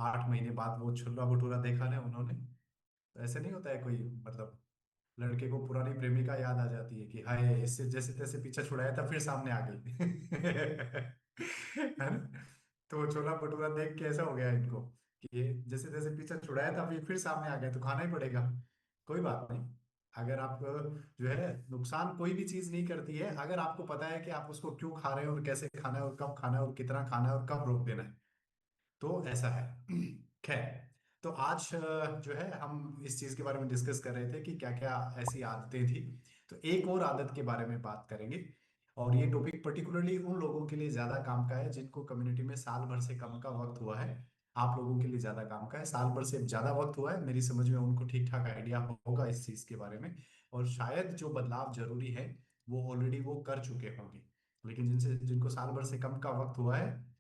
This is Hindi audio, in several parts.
8 महीने बाद वो छोला भटूरा देखा ना उन्होंने। तो ऐसे नहीं होता है कोई, मतलब लड़के को पुरानी प्रेमिका याद आ जाती है कि हाय इससे जैसे तैसे पीछा छुड़ाया था फिर सामने आ गई। है ना? तो वो छोला भटूरा देख के ऐसा हो गया इनको कि ये जैसे तैसे पीछा छुड़ाया था फिर सामने आ गए तो खाना ही पड़ेगा। कोई बात नहीं। अगर आप जो है नुकसान कोई भी चीज नहीं करती है अगर आपको पता है कि आप उसको क्यों खा रहे हो और कैसे खाना है और कब खाना है और कितना खाना है और कब रोक देना है, तो ऐसा है। खैर, तो आज जो है हम इस चीज के बारे में डिस्कस कर रहे थे कि क्या क्या ऐसी आदतें थी। तो एक और आदत के बारे में बात करेंगे। और ये टॉपिक पर्टिकुलरली उन लोगों के लिए ज्यादा काम का है जिनको कम्युनिटी में साल भर से कम का वक्त हुआ है। आप लोगों के लिए ज्यादा काम का है, साल भर से ज्यादा वक्त हुआ है, मेरी समझ में उनको ठीक ठाक आइडिया होगा इस चीज के बारे में। और शायद जो बदलाव जरूरी है वो ऑलरेडी वो कर चुके होंगे। लेकिन जिनसे जिनको साल भर से कम का वक्त हुआ है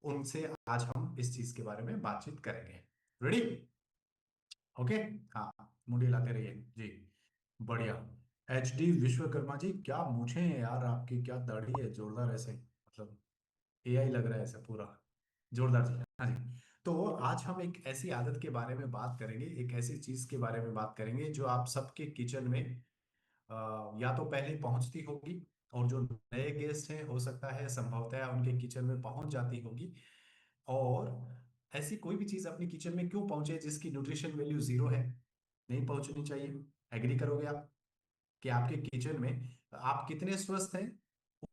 उनसे आज हम इस चीज के बारे में बातचीत करेंगे। रेडी? ओके। हाँ, मुंडी लाते रहिए जी। बढ़िया। एच डी विश्वकर्मा जी, क्या मूछें हैं यार आपकी, क्या दाढ़ी है जोरदार ऐसे, मतलब एआई लग रहा है ऐसा पूरा। जोरदार जी। हाँ जी। तो आज हम एक ऐसी आदत के बारे में बात करेंगे, एक ऐसी चीज के बारे में बात करेंगे जो आप सबके किचन में या तो पहले पहुंचती होगी, और जो नए गेस्ट हैं हो सकता है संभवतः उनके किचन में पहुंच जाती होगी। और ऐसी कोई भी चीज अपनी किचन में क्यों पहुंचे जिसकी न्यूट्रिशन वैल्यू जीरो है? नहीं पहुंचनी चाहिए। एग्री करोगे आप कि आपके किचन में आप कितने स्वस्थ हैं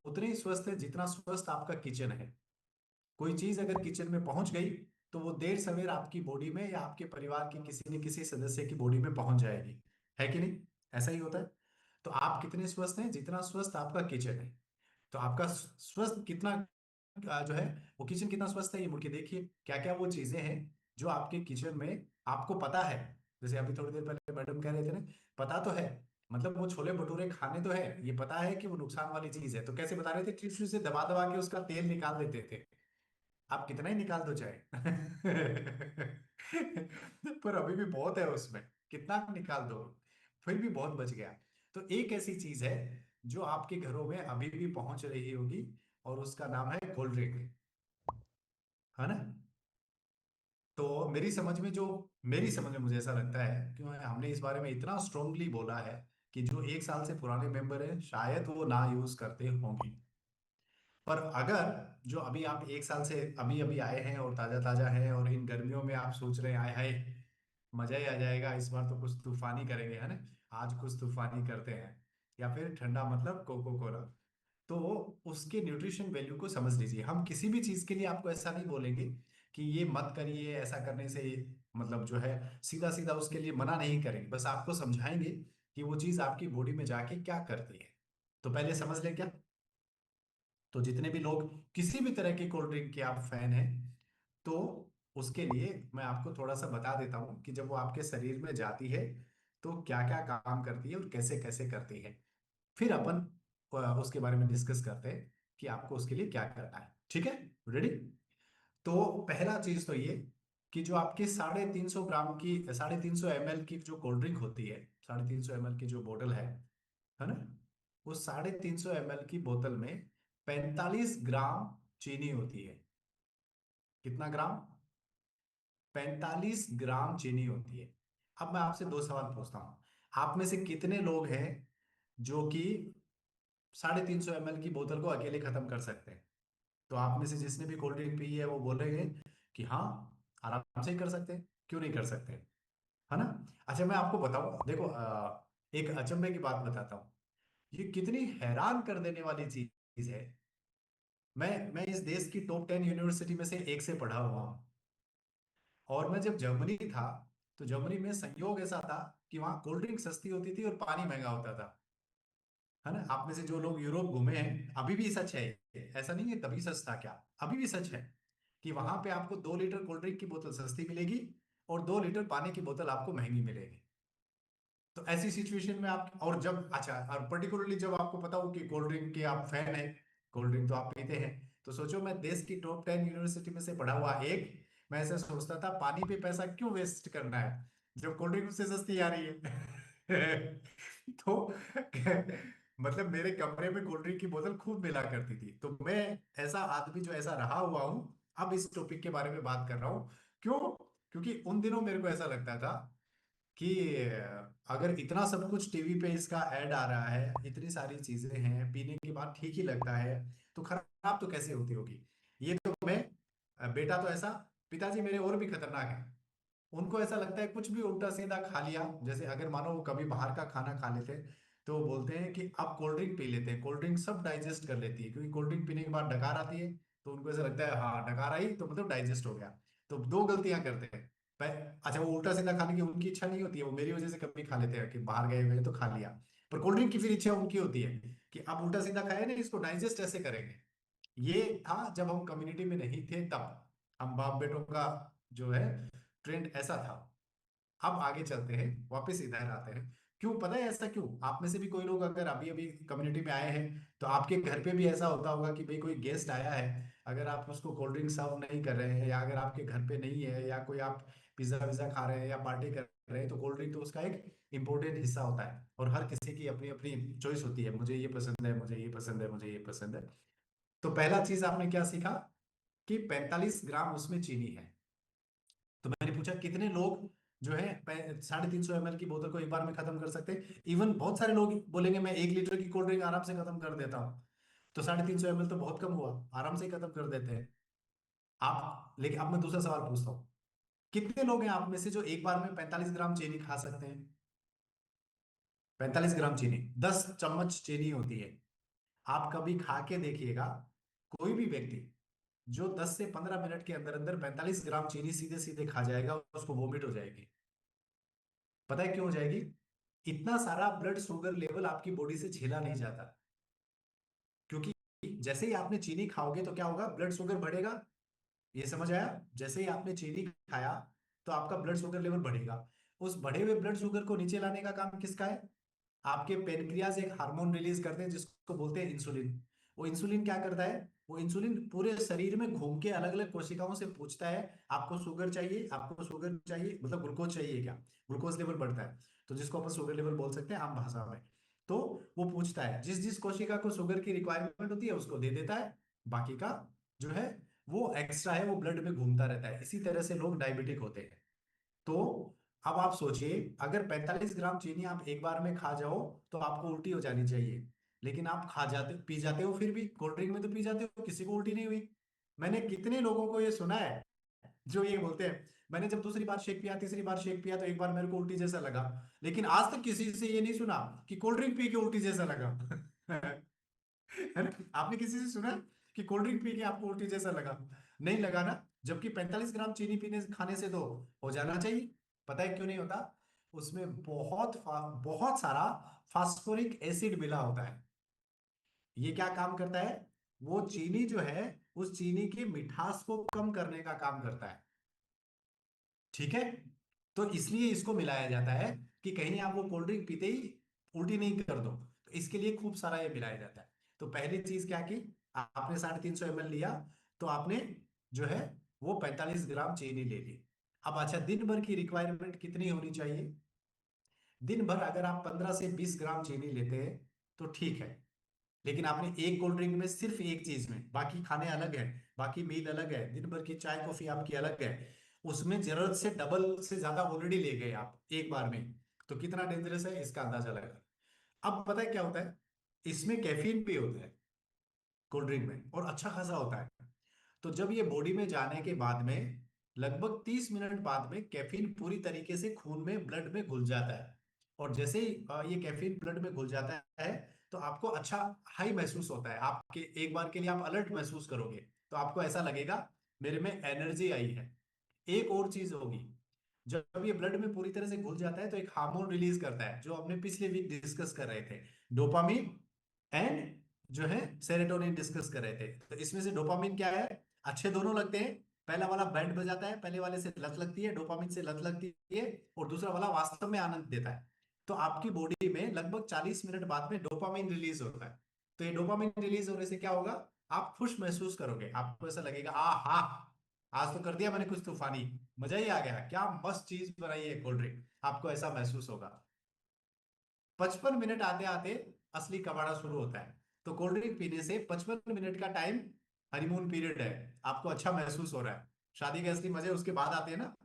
उतने ही स्वस्थ है जितना स्वस्थ आपका किचन है। कोई चीज अगर किचन में पहुंच गई तो वो देर सवेर आपकी बॉडी में या आपके परिवार के किसी न किसी सदस्य की बॉडी में पहुंच जाएगी। है कि नहीं? ऐसा ही होता है। तो आप कितने स्वस्थ हैं जितना स्वस्थ आपका किचन है। तो आपका स्वस्थ कितना जो है वो किचन कितना स्वस्थ है ये मुड़ के देखिए क्या क्या वो चीजें हैं जो आपके किचन में आपको पता है। जैसे अभी थोड़ी देर पहले मैडम कह रहे थे ना, पता तो है, मतलब वो छोले भटूरे खाने तो है, ये पता है कि वो नुकसान वाली चीज है, तो कैसे बता रहे थे, टिश्यू से दबा दबा के उसका तेल निकाल देते थे। आप कितना ही निकाल दो चाहे। पर अभी भी बहुत है उसमें, कितना निकाल दो फिर भी बहुत बच गया। तो एक ऐसी चीज है जो आपके घरों में अभी भी पहुंच रही होगी, और उसका नाम है कोल्ड ड्रिंक। है ना? तो मेरी समझ में मुझे ऐसा लगता है कि हमने इस बारे में इतना स्ट्रांगली बोला है कि जो 1 साल से पुराने मेंबर हैं शायद वो ना यूज करते होंगे। पर अगर जो अभी आप 1 साल से अभी अभी आए हैं और ताजा ताजा हैं और इन गर्मियों में आप सोच रहे हैं आए हाय मजा ही आ जाएगा, इस बार तो कुछ तूफानी करेंगे, है ना, आज कुछ तूफानी करते हैं, या फिर ठंडा मतलब कोको कोला, तो उसके न्यूट्रिशन वैल्यू को समझ लीजिए। हम किसी भी चीज के लिए आपको ऐसा नहीं बोलेंगे कि ये मत करिए, ऐसा करने से मतलब जो है सीधा सीधा उसके लिए मना नहीं करेंगे, बस आपको समझाएंगे कि वो चीज आपकी बॉडी में जाके क्या करती है। तो पहले समझ लें क्या। तो जितने भी लोग किसी भी तरह की कोल्ड ड्रिंक के आप फैन हैं, तो उसके लिए मैं आपको थोड़ा सा बता देता हूँ कि जब वो आपके शरीर में जाती है तो क्या क्या काम करती है और कैसे कैसे करती है। फिर अपन उसके बारे में डिस्कस करते हैं कि आपको उसके लिए क्या करना है। ठीक है? रेडी? तो पहला चीज तो ये कि जो आपकी 350 ग्राम की 350 ml की जो कोल्ड ड्रिंक होती है, 350 ml की जो बोतल है ना, उस 350 ml की बोतल में 45 ग्राम चीनी होती है। कितना ग्राम? 45 ग्राम चीनी होती है। अब मैं आपसे दो सवाल पूछता हूं। आप में से कितने लोग हैं जो कि 350 ml की बोतल को अकेले खत्म कर सकते हैं? तो आप में से जिसने भी कोल्ड ड्रिंक पी है वो बोलेंगे कि हाँ, आराम से ही कर सकते हैं, क्यों नहीं कर सकते, है ना? अच्छा, मैं आपको बताऊं, देखो एक अचंभे की बात बताता हूँ। ये कितनी हैरान कर देने वाली चीज है। मैं इस देश की टॉप 10 यूनिवर्सिटी में से एक से पढ़ा हुआ हूँ। और मैं जब जर्मनी था तो जर्मनी में संयोग ऐसा था कि वहाँ कोल्ड ड्रिंक सस्ती होती थी और पानी महंगा होता था। है ना? आप में से जो लोग यूरोप घूमे हैं, अभी भी सच है ये। ऐसा नहीं है तभी सच था क्या, अभी भी सच है कि वहां पे आपको 2 लीटर कोल्ड ड्रिंक की बोतल सस्ती मिलेगी और 2 लीटर पानी की बोतल आपको महंगी मिलेगी। तो ऐसी सिचुएशन में आप, और जब अच्छा, और पर्टिकुलरली जब आपको पता हो कि कोल्ड ड्रिंक के आप फैन हैं, कोल्ड ड्रिंक तो आप पीते हैं, तो सोचो मैं देश की टॉप 10 यूनिवर्सिटी में से पढ़ा हुआ एक, मैं ऐसे सोचता था पानी पे पैसा क्यों वेस्ट करना है जब कोल्ड ड्रिंक उससे सस्ती आ रही है। तो मतलब मेरे कमरे में कोल्ड ड्रिंक की बोतल खूब मिला करती थी। तो मैं ऐसा आदमी जो ऐसा रहा हुआ हूँ, अब इस टॉपिक के बारे में बात कर रहा हूँ क्यों? क्योंकि उन दिनों मेरे को ऐसा लगता था कि अगर इतना सब कुछ टीवी पे इसका ऐड आ रहा है, इतनी सारी चीजें हैं, पीने के बाद ठीक ही लगता है, तो खराब तो कैसे होती होगी? ये तो मैं बेटा तो ऐसा, पिताजी मेरे और भी खतरनाक है। उनको ऐसा लगता है कुछ भी उल्टा सीधा खा लिया, जैसे अगर मानो वो कभी बाहर का खाना खा लेते हैं, तो वो बोलते हैं कि आप कोल्ड ड्रिंक पी लेते हैं, कोल्ड ड्रिंक सब डाइजेस्ट कर लेती है, क्योंकि कोल्ड ड्रिंक पीने के बाद डकार आती है। तो उनको ऐसा लगता है हाँ डकार आई तो मतलब डाइजेस्ट हो गया। तो दो गलतियां करते हैं। अच्छा, वो उल्टा सीधा खाने की उनकी इच्छा नहीं होती है, वो मेरी वजह से कभी खा लेते हैं कि बाहर गए हुए हैं तो खा लिया। पर कोल्ड ड्रिंक की फिर इच्छा उनकी होती है कि अब उल्टा सीधा खाए ना, इसको डाइजेस्ट ऐसे करेंगे। ये था जब हम कम्युनिटी में नहीं थे तब, हम बाप बेटों का जो है ट्रेंड ऐसा था। अब आगे चलते हैं, वापस इधर आते हैं। क्यों पता है ऐसा क्यों? आप में से भी कोई लोग अगर अभी अभी कम्युनिटी में आए हैं, तो आपके घर पे भी ऐसा होता होगा कि भाई कोई गेस्ट आया है, अगर आप उसको कोल्ड ड्रिंक सर्व नहीं कर रहे हैं, या अगर आपके घर पे नहीं है, या कोई आप पिज्जा विज्जा खा रहे हैं या पार्टी कर रहे हैं, तो कोल्ड ड्रिंक तो उसका एक इंपॉर्टेंट हिस्सा होता है। और हर किसी की अपनी अपनी चॉइस होती है, मुझे ये पसंद है, मुझे ये पसंद है, मुझे ये पसंद है। तो पहला चीज आपने क्या सीखा कि 45 ग्राम उसमें चीनी है। तो मैंने पूछा कितने लोग जो है 350 ml की बोतल को एक बार में खत्म कर सकते हैं? इवन बहुत सारे लोग बोलेंगे मैं 1 लीटर की कोल्ड ड्रिंक आराम से खत्म कर देता हूँ। तो 350 ml तो बहुत कम हुआ, आराम से ही खत्म कर देते हैं आप। लेकिन अब मैं दूसरा सवाल पूछता हूँ, कितने लोग हैं आप में से जो एक बार में 45 ग्राम चीनी खा सकते हैं? 45 ग्राम चीनी, 10 चम्मच चीनी होती है। आप कभी खा के देखिएगा, कोई भी व्यक्ति जो 10 से 15 मिनट के अंदर अंदर 45 ग्राम चीनी सीधे सीधे खा जाएगा, उसको वोमिट हो जाएगी। पता है क्यों हो जाएगी? इतना सारा ब्लड शुगर लेवल आपकी बॉडी से झेला नहीं जाता। क्योंकि जैसे ही आपने चीनी खाओगे तो क्या होगा, ब्लड शुगर बढ़ेगा। ये समझ आया? जैसे ही आपने चीनी खाया तो आपका ब्लड शुगर लेवल बढ़ेगा। उस बढ़े हुए ब्लड शुगर को नीचे लाने का काम किसका है? आपके पेनक्रियाज एक हार्मोन रिलीज करते हैं जिसको बोलते हैं इंसुलिन। वो इंसुलिन क्या करता है? वो इंसुलिन पूरे शरीर में घूम के अलग अलग कोशिकाओं से पूछता है, आपको शुगर चाहिए, आपको शुगर चाहिए, मतलब ग्लूकोज चाहिए क्या? ग्लूकोज लेवल बढ़ता है, तो जिसको अपन शुगर लेवल बोल सकते हैं आम भाषा में। तो वो पूछता है, जिस जिस कोशिका को शुगर की रिक्वायरमेंट होती है उसको दे देता है, बाकी का जो है वो एक्स्ट्रा है, वो ब्लड में घूमता रहता है। इसी तरह से लोग डायबिटिक होते हैं। तो अब आप सोचिए, अगर 45 ग्राम चीनी आप एक बार में खा जाओ तो आपको उल्टी हो जानी चाहिए, लेकिन आप खा जाते पी जाते हो, फिर भी कोल्ड ड्रिंक में तो पी जाते हो, किसी को उल्टी नहीं हुई। मैंने कितने लोगों को ये सुना है जो ये बोलते हैं मैंने जब दूसरी बार शेक पिया, तीसरी बार शेक पिया, तो एक बार मेरे को उल्टी जैसा लगा। लेकिन आज तक किसी से ये नहीं सुना कि कोल्ड ड्रिंक पी के उल्टी जैसा लगा। है ना? आपने किसी से सुना है कि कोल्ड ड्रिंक पी के आपको उल्टी जैसा लगा? नहीं लगा ना? जबकि 45 ग्राम चीनी पीने खाने से तो हो जाना चाहिए। पता है क्यों नहीं होता? उसमें बहुत सारा फास्फोरिक एसिड मिला होता है। ये क्या काम करता है? वो चीनी जो है, उस चीनी की मिठास को कम करने का काम करता है। ठीक है? तो इसलिए इसको मिलाया जाता है कि कहीं आप वो कोल्ड ड्रिंक पीते ही उल्टी नहीं कर दो, तो इसके लिए खूब सारा ये मिलाया जाता है। तो पहली चीज क्या की, आपने 350 ml लिया, तो आपने जो है वो 45 ग्राम चीनी ले ली। अब अच्छा, दिन भर की रिक्वायरमेंट कितनी होनी चाहिए? दिन भर अगर आप 15 से 20 ग्राम चीनी लेते हैं तो ठीक है। लेकिन आपने एक कोल्ड ड्रिंक में सिर्फ एक चीज में, बाकी खाने अलग है, बाकी मील अलग है, दिन भर की चाय कॉफी आपकी अलग है, उसमें जरूरत से डबल से ज्यादा ऑलरेडी ले गए आप एक बार में। तो कितना डेंजरस है इसका अंदाजा लगा। अब पता है क्या होता है? इसमें कैफीन भी होता है कोल्ड ड्रिंक में, और अच्छा खासा होता है। तो जब ये बॉडी में जाने के बाद में लगभग 30 मिनट बाद में कैफीन पूरी तरीके से खून में ब्लड में घुल जाता है। और जैसे ही ये कैफीन ब्लड में घुल जाता है, तो आपको अच्छा हाई महसूस होता है, आपके एक बार के लिए आप अलर्ट महसूस करोगे। तो आपको ऐसा लगेगा मेरे में एनर्जी आई है। एक और चीज होगी, जब ये ब्लड में पूरी तरह से घुल जाता है तो एक हार्मोन रिलीज करता है जो हमने पिछले वीक डिस्कस कर रहे थे, डोपामीन एंड जो है सेरोटोनिन डिस्कस कर रहे थे। तो इसमें से डोपामिन क्या है? अच्छे दोनों लगते हैं। पहला वाला बैंड बजाता है, पहले वाले से लत लगती है, डोपामिन से लत लगती है, और दूसरा वाला वास्तव में आनंद देता है। तो आपकी बॉडी में लगभग 40 मिनट बाद में डोपामिन रिलीज होता है। तो ये डोपामिन रिलीज होने से क्या होगा? आप खुश महसूस करोगे, आपको ऐसा लगेगा आ हा, आज तो कर दिया मैंने कुछ तूफानी, मजा ही आ गया, क्या मस्त चीज बनाई है कोल्ड ड्रिंक। आपको ऐसा महसूस होगा। 55 मिनट आते आते असली कबाड़ा शुरू होता है। तो कोल्ड ड्रिंक पीने से 55 मिनट का टाइम हनीमून पीरियड है, आपको अच्छा महसूस हो रहा है। शादी के असली मजे उसके बाद आते हैं ना।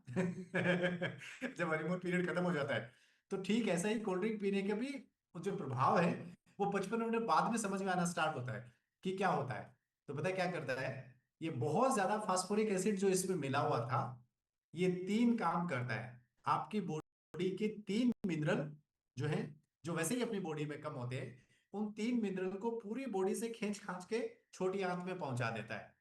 जब हनीमून पीरियड खत्म हो जाता है। तो ठीक ऐसा ही कोल्ड ड्रिंक पीने का भी वो जो प्रभाव है, वो 55 मिनट बाद में समझ में आना स्टार्ट होता है कि क्या होता है। तो पता है क्या करता है, ये बहुत ज्यादा फास्फोरिक एसिड जो इसमें मिला हुआ था, ये तीन काम करता है। आपकी बॉडी के तीन मिनरल जो है, जो वैसे ही अपनी बॉडी में कम होते हैं, उन तीन मिनरल को पूरी बॉडी से खींच खांच के छोटी आंत में पहुंचा देता है,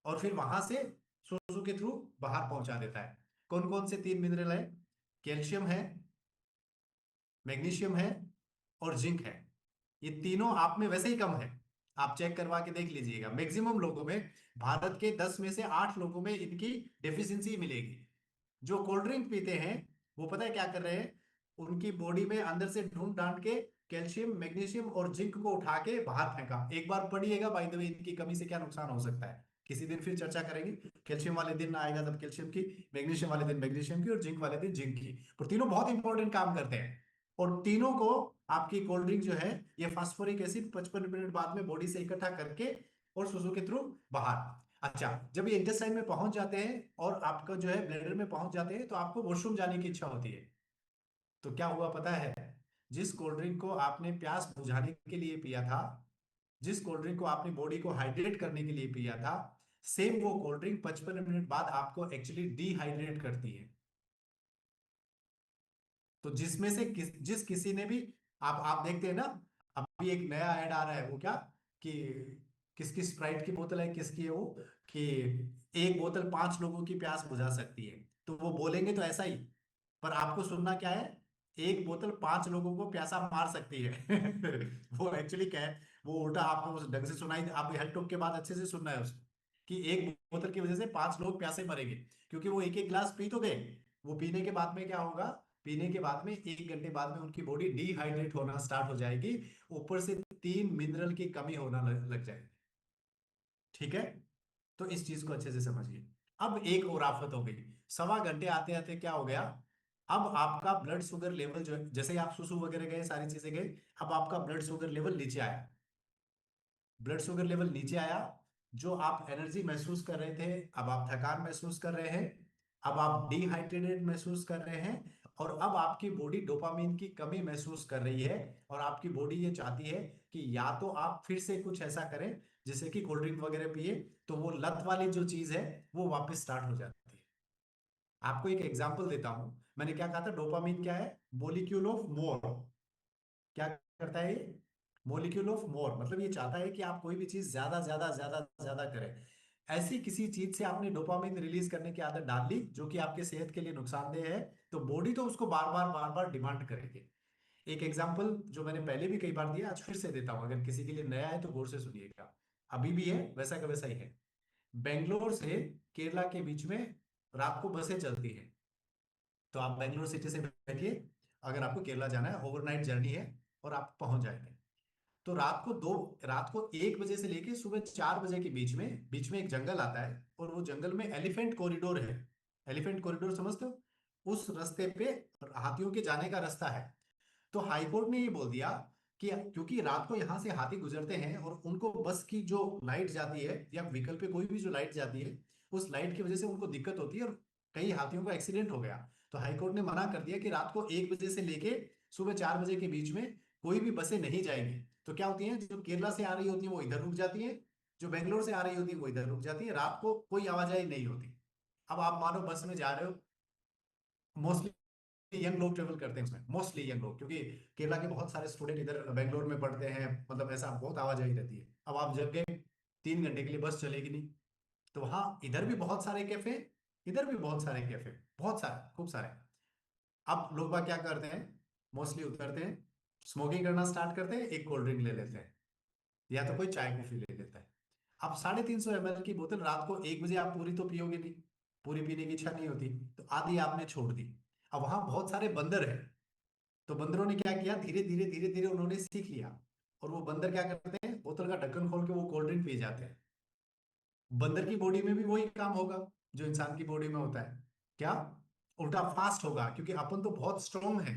और फिर वहां से सुसु के थ्रू बाहर पहुंचा देता है। कौन कौन से तीन मिनरल है? कैल्शियम है, मैग्नीशियम है, और जिंक है। ये तीनों आप में वैसे ही कम है, आप चेक करवा के देख लीजिएगा। मैक्सिमम लोगों में, भारत के 10 में से 8 लोगों में इनकी डेफिशिएंसी मिलेगी। जो कोल्ड ड्रिंक पीते हैं, वो पता है क्या कर रहे हैं, उनकी बॉडी में अंदर से ढूंढ ढांड के कैल्शियम मैग्नीशियम और जिंक को उठा के बाहर फेंका। एक बार पढ़िएगा बाय द वे, इनकी कमी से क्या नुकसान हो सकता है, किसी दिन फिर चर्चा करेंगे। कैल्शियम वाले दिन आएगा तब कैल्शियम की, मैग्नीशियम वाले दिन मैग्नीशियम की, और जिंक वाले दिन जिंक की। और तीनों बहुत इंपॉर्टेंट काम करते हैं। और तीनों को आपकी कोल्ड ड्रिंक जो है, ये फास्फोरिक एसिड 55 मिनट बाद में बॉडी से इकट्ठा करके और सुसु के थ्रू बाहर। अच्छा, जब ये इंटेस्टाइन में पहुंच जाते हैं और आपका जो है ब्लैडर में पहुंच जाते हैं, तो आपको वॉशरूम जाने की इच्छा होती है। तो क्या हुआ पता है, जिस कोल्ड ड्रिंक को आपने प्यास बुझाने के लिए पिया था, जिस कोल्ड ड्रिंक को आपने बॉडी को हाइड्रेट करने के लिए पिया था, सेम वो कोल्ड ड्रिंक 55 मिनट बाद आपको एक्चुअली डिहाइड्रेट करती है। तो जिसमें से जिस किसी ने भी, आप देखते हैं ना, अभी एक नया ऐड आ रहा है, वो क्या, कि किसकी स्प्राइट की बोतल है, किसकी है वो, कि एक बोतल 5 लोगों की प्यास बुझा सकती है। तो वो बोलेंगे तो ऐसा ही, पर आपको सुनना क्या है, एक बोतल 5 लोगों को प्यासा मार सकती है। वो एक्चुअली क्या है, वो उल्टा आपको उस ढंग से सुनाई, आप हेड टॉक के बाद अच्छे से सुनना है उसको, कि एक बोतल की वजह से 5 लोग प्यासे मरेंगे, क्योंकि वो एक एक गिलास पी तो गए। वो पीने के बाद में क्या होगा, पीने के बाद में 1 घंटे बाद में उनकी बॉडी डिहाइड्रेट होना स्टार्ट हो जाएगी, ऊपर से तीन मिनरल की कमी होना लग जाएगी। ठीक है, तो इस चीज को अच्छे से समझिए। अब एक और आफत हो गई, 1.25 घंटे आते आते क्या हो गया, अब आपका ब्लड शुगर लेवल जो है, जैसे ही आप सुसु वगैरह गए, सारी चीजें गए, अब आपका ब्लड शुगर लेवल नीचे आया। ब्लड शुगर लेवल नीचे आया, जो आप एनर्जी महसूस कर रहे थे, अब आप थकान महसूस कर रहे हैं, अब आप डिहाइड्रेटेड महसूस कर रहे हैं, और अब आपकी बॉडी डोपामीन की कमी महसूस कर रही है। और आपकी बॉडी ये चाहती है कि या तो आप फिर से कुछ ऐसा करें, जैसे कि कोल्ड ड्रिंक वगैरह पिए, तो वो लत वाली जो चीज है वो वापस स्टार्ट हो जाती है। आपको एक एग्जांपल देता हूं, मैंने क्या कहा था, डोपामीन क्या है, मोलिक्यूल ऑफ मोर। क्या करता है ये, मोलिक्यूल ऑफ मोर, मतलब ये चाहता है कि आप कोई भी चीज ज्यादा ज्यादा ज्यादा ज्यादा करें। ऐसी किसी चीज से आपने डोपामिन रिलीज करने की आदत डाल ली, जो कि आपके सेहत के लिए नुकसानदेह है, तो बॉडी तो उसको बार बार डिमांड करेगी। एक एग्जांपल जो मैंने पहले भी कई बार दिया, आज फिर से देता हूं, अगर किसी के लिए नया है तो गौर से सुनिएगा। अभी भी है, वैसा का वैसा ही है। बेंगलोर से केरला के बीच में रात को बसें चलती हैं। तो आप बेंगलोर सिटी से बैठिए, अगर आपको केरला जाना है, ओवरनाइट जर्नी है, और आप पहुंच जाएंगे। तो रात को 1 बजे से लेके सुबह 4 बजे के बीच में एक जंगल आता है, और वो जंगल में एलिफेंट कॉरिडोर है। एलिफेंट कॉरिडोर समझते हो, उस रास्ते पे हाथियों के जाने का रास्ता है। तो हाईकोर्ट ने ये बोल दिया कि क्योंकि रात को यहाँ से हाथी गुजरते हैं, और उनको बस की जो लाइट जाती है, या व्हीकल पे कोई भी जो लाइट जाती है, उस लाइट की वजह से उनको दिक्कत होती है, और कई हाथियों का एक्सीडेंट हो गया। तो हाईकोर्ट ने मना कर दिया कि रात को 1 बजे से लेके सुबह 4 बजे के बीच में कोई भी बसें नहीं जाएंगी। तो क्या होती है, जो केरला से आ रही होती है वो इधर रुक जाती है, जो बेंगलोर से आ रही होती है वो इधर रुक जाती है, रात को कोई आवाजाही नहीं होती। अब आप मानो बस में जा रहे हो, मोस्टली यंग लोग ट्रेवल करते हैं उसमें, मोस्टली यंग लोग, क्योंकि केरला के बहुत सारे स्टूडेंट इधर बेंगलोर में पढ़ते हैं, मतलब ऐसा बहुत आवाजाही रहती है। अब आप जब गए, 3 घंटे के लिए बस चलेगी नहीं, तो वहां इधर भी बहुत सारे कैफे, इधर भी बहुत सारे कैफे, बहुत सारे, खूब सारे। अब लोग बाग क्या करते हैं, मोस्टली उतरते हैं, स्मोकिंग करना स्टार्ट करते हैं, एक कोल्ड ड्रिंक ले लेते हैं, या तो कोई चाय कॉफी ले लेता है। अब 350 ml की बोतल रात को 1 बजे आप पूरी तो पियोगे नहीं, पूरी पीने की इच्छा नहीं होती, तो आधी आपने छोड़ दी। अब वहां बहुत सारे बंदर हैं, तो बंदरों ने क्या किया, धीरे धीरे धीरे धीरे उन्होंने सीख लिया, और वो बंदर क्या करते हैं, बोतल का ढक्कन खोल के वो कोल्ड ड्रिंक पी जाते हैं। बंदर की बॉडी में भी वही काम होगा जो इंसान की बॉडी में होता है। क्या, उल्टा फास्ट होगा, क्योंकि अपन तो बहुत स्ट्रांग है,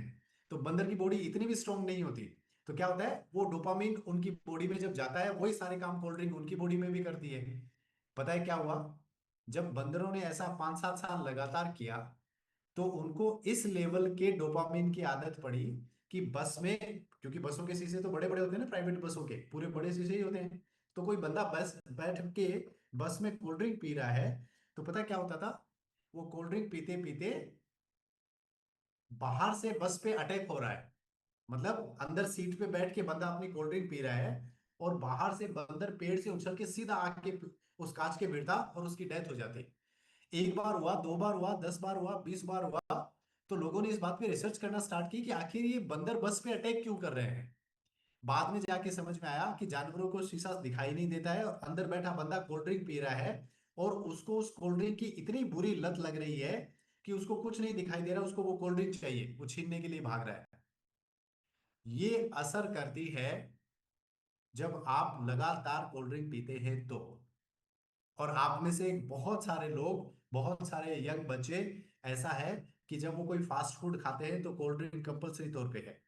तो बंदर की बॉडी इतनी भी स्ट्रांग नहीं होती। तो क्या होता है, वो डोपामिन उनकी बॉडी में जब जाता है, वही सारे काम कोल्ड ड्रिंक उनकी बॉडी में भी करती है। पता है क्या हुआ, जब बंदरों ने ऐसा 5-7 साल लगातार किया तो उनको इस लेवल के डोपामिन की आदत पड़ी कि बस में, क्योंकि बसों के शीशे तो बड़े बड़े होते हैं ना, प्राइवेट बसों के पूरे बड़े शीशे ही होते हैं, तो कोई बंदा बस बैठ के बस में कोल्ड ड्रिंक पी रहा है, तो पता क्या होता था, वो कोल्ड ड्रिंक पीते पीते बाहर से बस पे अटैक हो रहा है। मतलब अंदर सीट पे बैठ के बंदा अपनी कोल्ड ड्रिंक पी रहा है और बाहर से बंदर पेड़ से उछल के सीधा आके उस कांच के भिड़ता और उसकी डेथ हो जाती। एक बार हुआ, 2 बार हुआ, 10 बार हुआ, 20 बार हुआ। तो लोगों ने इस बात पे रिसर्च करना स्टार्ट की कि आखिर ये बंदर बस पे अटैक क्यों कर रहे हैं। बाद में जाके समझ में आया कि जानवरों को शीशा दिखाई नहीं देता है और अंदर बैठा बंदा कोल्ड ड्रिंक पी रहा है और उसको उस कोल्ड ड्रिंक की इतनी बुरी लत लग रही है कि उसको कुछ नहीं दिखाई दे रहा, उसको वो कोल्ड ड्रिंक चाहिए, वो छीनने के लिए भाग रहा है। ये असर करती है जब आप लगातार कोल्ड ड्रिंक पीते हैं तो। और आप में से बहुत सारे लोग, बहुत सारे यंग बच्चे, ऐसा है कि जब वो कोई फास्ट फूड खाते हैं तो कोल्ड ड्रिंक कंपलसरी तौर पे है।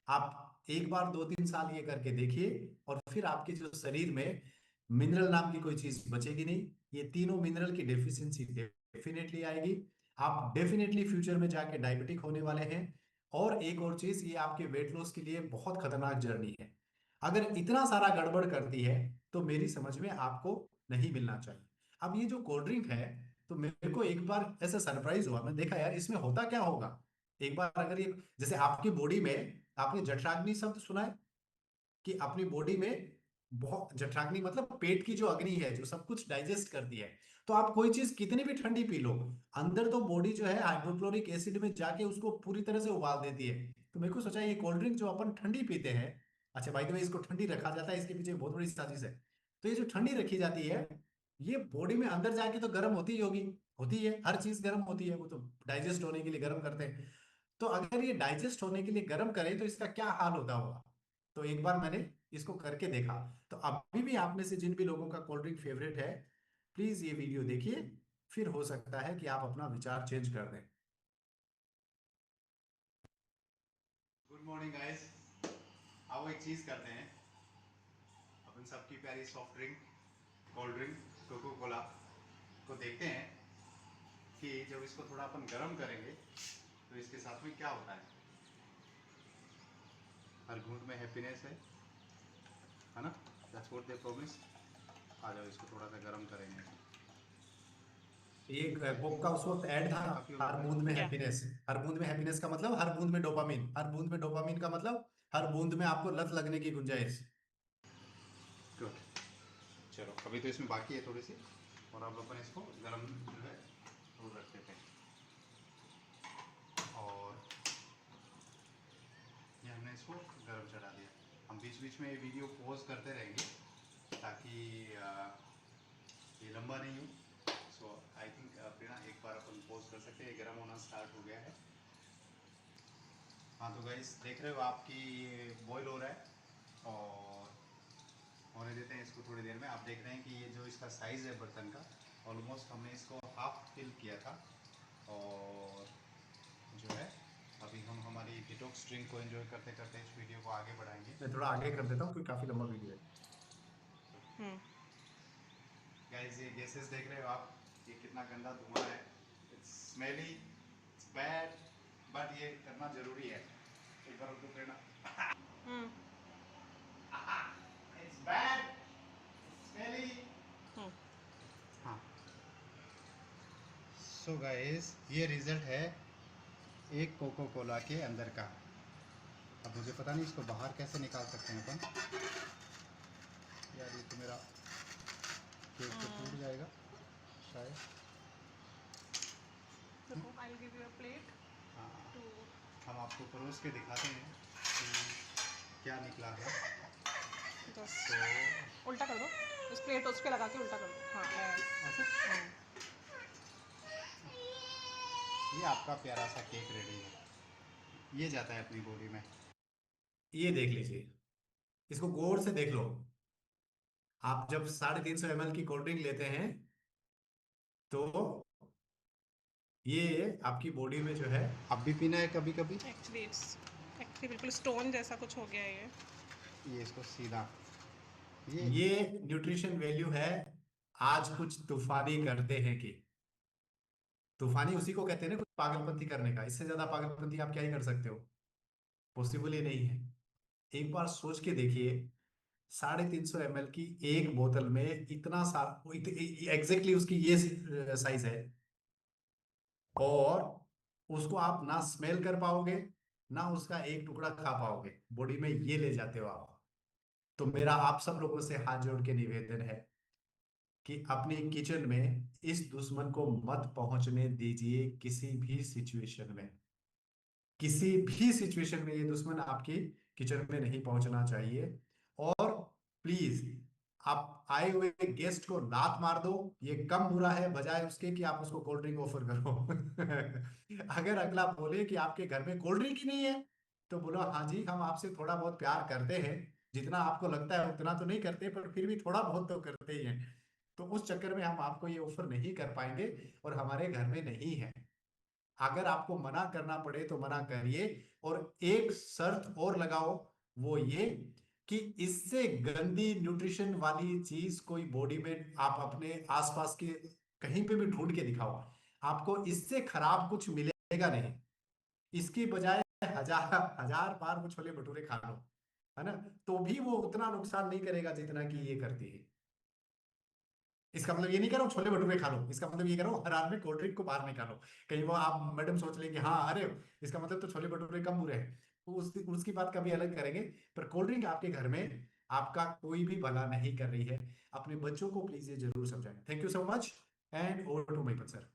आप एक बार 2-3 साल ये करके देखिए और फिर आपके जो शरीर में मिनरल नाम की कोई चीज बचेगी नहीं। ये तीनों मिनरल की डेफिशिएंसी डेफिनेटली आएगी। आप डेफिनेटली फ्यूचर में जाके डायबिटिक होने वाले हैं। और एक और चीज, ये आपके वेट लॉस के लिए बहुत खतरनाक जर्नी है। अगर इतना सारा गड़बड़ करती है तो मेरी समझ में आपको नहीं मिलना चाहिए। अब ये जो कोल्ड ड्रिंक है, तो मेरे को एक बार ऐसा सरप्राइज हुआ, मैं देखा यार इसमें होता क्या होगा। एक बार अगर ये, जैसे आपकी बॉडी में, आपने जठराग्नि शब्द सुना है कि अपनी बॉडी में बहुत, जठराग्नि मतलब पेट की जो अग्नि है जो सब कुछ डाइजेस्ट करती है। तो आप कोई चीज कितनी भी ठंडी पी लो, अंदर तो बॉडी जो है हाइड्रोक्लोरिक एसिड में जाके उसको पूरी तरह से उबाल देती है। तो मेरे को सोचा ये कोल्ड ड्रिंक जो अपन ठंडी पीते हैं, अच्छा भाई, तो इसको ठंडी रखा जाता है, इसके पीछे बहुत बड़ी साजिश है। तो ये जो ठंडी रखी जाती है, ये बॉडी में अंदर जाके तो गर्म होती ही होगी, होती है, हर चीज गर्म होती है, वो तो डाइजेस्ट होने के लिए गर्म करते हैं। तो अगर ये डाइजेस्ट होने के लिए गर्म करे तो इसका क्या हाल होता होगा। तो एक बार मैंने इसको करके देखा। तो अभी भी आप में से जिन भी लोगों का कोल्ड ड्रिंक फेवरेट है, प्लीज ये वीडियो देखिए, फिर हो सकता है कि आप अपना विचार चेंज कर दें। Good morning guys. आओ एक चीज करते हैं, अपन सबकी प्यारी soft drink, cold drink, Coca Cola को देखते हैं कि जब इसको थोड़ा अपन गर्म करेंगे तो इसके साथ में क्या होता है। हर घूंट में हैप्पीनेस है ना? That's what they promise. आ जाओ, इसको थोड़ा सा गर्म करेंगे। एक कोक का उस वक्त ऐड था, हर बूंद में हैप्पीनेस। हर बूंद में हैप्पीनेस का मतलब हर बूंद में डोपामिन, हर बूंद में डोपामिन का मतलब हर बूंद में आपको लत लगने की गुंजाइश। गुड। चलो अभी तो इसमें बाकी है थोड़ी सी, और अब अपन इसको गर्म जो है वो रख देते हैं। और ये हमने इसको गर्म चढ़ा दिया। हम बीच बीच में ये वीडियो पॉज करते रहेंगे ताकि ये लंबा नहीं हो। सो आई थिंक प्रेरणा एक बार अपन पॉज कर सकते हैं, ये गर्म होना स्टार्ट हो गया है। हाँ तो गाइस देख रहे हो आपकी ये बॉईल हो रहा है, और होने देते हैं इसको थोड़ी देर में। आप देख रहे हैं कि ये जो इसका साइज़ है बर्तन का, ऑलमोस्ट हमने इसको हाफ फिल किया था। और जो है अभी हम हमारी डिटॉक्स ड्रिंक को एंजॉय करते करते इस वीडियो को आगे बढ़ाएंगे। मैं थोड़ा आगे कर देता हूँ क्योंकि काफ़ी लंबा वीडियो है। गाइस ये गैसेस देख रहे हो आप, ये कितना गंदा धुआं है। It's smelly, it's bad, but ये करना जरूरी है। एक बार उनको करना। Hmm it's bad, smelly. Hmm हाँ। सो गाइस ये रिजल्ट है एक कोको कोला के अंदर का। अब मुझे पता नहीं इसको बाहर कैसे निकाल सकते हैं अपन। यार ये तो मेरा केक तो टूट जाएगा शायद। देखो, I will give you a plate हाँ, टू हम आपको परोस के दिखाते हैं कि क्या निकला है। जस्ट उल्टा कर दो, इस प्लेट उस पे लगा के उल्टा कर दो। हाँ ऐसे हाँ। ये आपका प्यारा सा केक रेडी है, ये जाता है अपनी बॉडी में। ये देख लीजिए, इसको गौर से देख लो। आप जब 350 ml की कोल्ड ड्रिंक लेते हैं तो ये आपकी बॉडी में जो है, अब भी पीना है कभी कभी। एक्चुअली बिल्कुल स्टोन जैसा कुछ हो गया है ये। ये इसको सीधा, ये न्यूट्रिशन वैल्यू है आज कुछ तूफानी करते हैं कि तूफानी उसी को कहते हैं ना, कुछ पागलपंती करने का। इससे ज्यादा पागलपंती आप क्या ही कर सकते हो? पॉसिबल ही नहीं है। एक बार सोच के देखिए, 350 ml की एक बोतल में इतना सारा, एग्जैक्टली उसकी ये साइज है, और उसको आप ना स्मेल कर पाओगे, ना उसका एक टुकड़ा खा पाओगे, बॉडी में ये ले जाते हो आप। तो मेरा आप सब लोगों से हाथ जोड़ के निवेदन है कि अपनी किचन में इस दुश्मन को मत पहुंचने दीजिए किसी भी सिचुएशन में। किसी भी सिचुएशन में ये दुश्मन आपकी किचन में नहीं पहुंचना चाहिए। और प्लीज, आप आए हुए गेस्ट को लात मार दो, ये कम बुरा है बजाय उसके कि आप उसको कोल्ड ड्रिंक ऑफर करो। अगर अगला बोले कि आपके घर में कोल्ड ड्रिंक ही नहीं है, तो बोलो हाँ जी, हम आपसे थोड़ा बहुत प्यार करते हैं, जितना आपको लगता है उतना तो नहीं करते, पर फिर भी थोड़ा बहुत तो करते ही हैं। तो उस चक्कर में हम आपको ये ऑफर नहीं कर पाएंगे, और हमारे घर में नहीं है। अगर आपको मना करना पड़े तो मना करिए, और एक शर्त और लगाओ, वो ये कि इससे गंदी न्यूट्रिशन वाली चीज कोई बॉडी में आप अपने आसपास के कहीं पे भी ढूंढ के दिखाओ, आपको इससे खराब कुछ मिलेगा नहीं। इसकी बजाय हजार हजार बार वो छोले भटूरे खा लो, है ना, तो भी वो उतना नुकसान नहीं करेगा जितना कि ये करती है। इसका मतलब ये नहीं कह रहा हूँ छोले भटूरे खा लो, इसका मतलब ये कह रहा हूँ हर आदमी कोल्ड ड्रिंक को बाहर निकालो। कहीं वो आप मैडम सोच लेंगे हाँ अरे, इसका मतलब तो छोले भटूरे कम बुरे हैं, तो उसकी बात कभी अलग करेंगे। पर कोल्ड ड्रिंक आपके घर में आपका कोई भी भला नहीं कर रही है। अपने बच्चों को प्लीज ये जरूर समझाएं। Thank you so much, and over to my sir.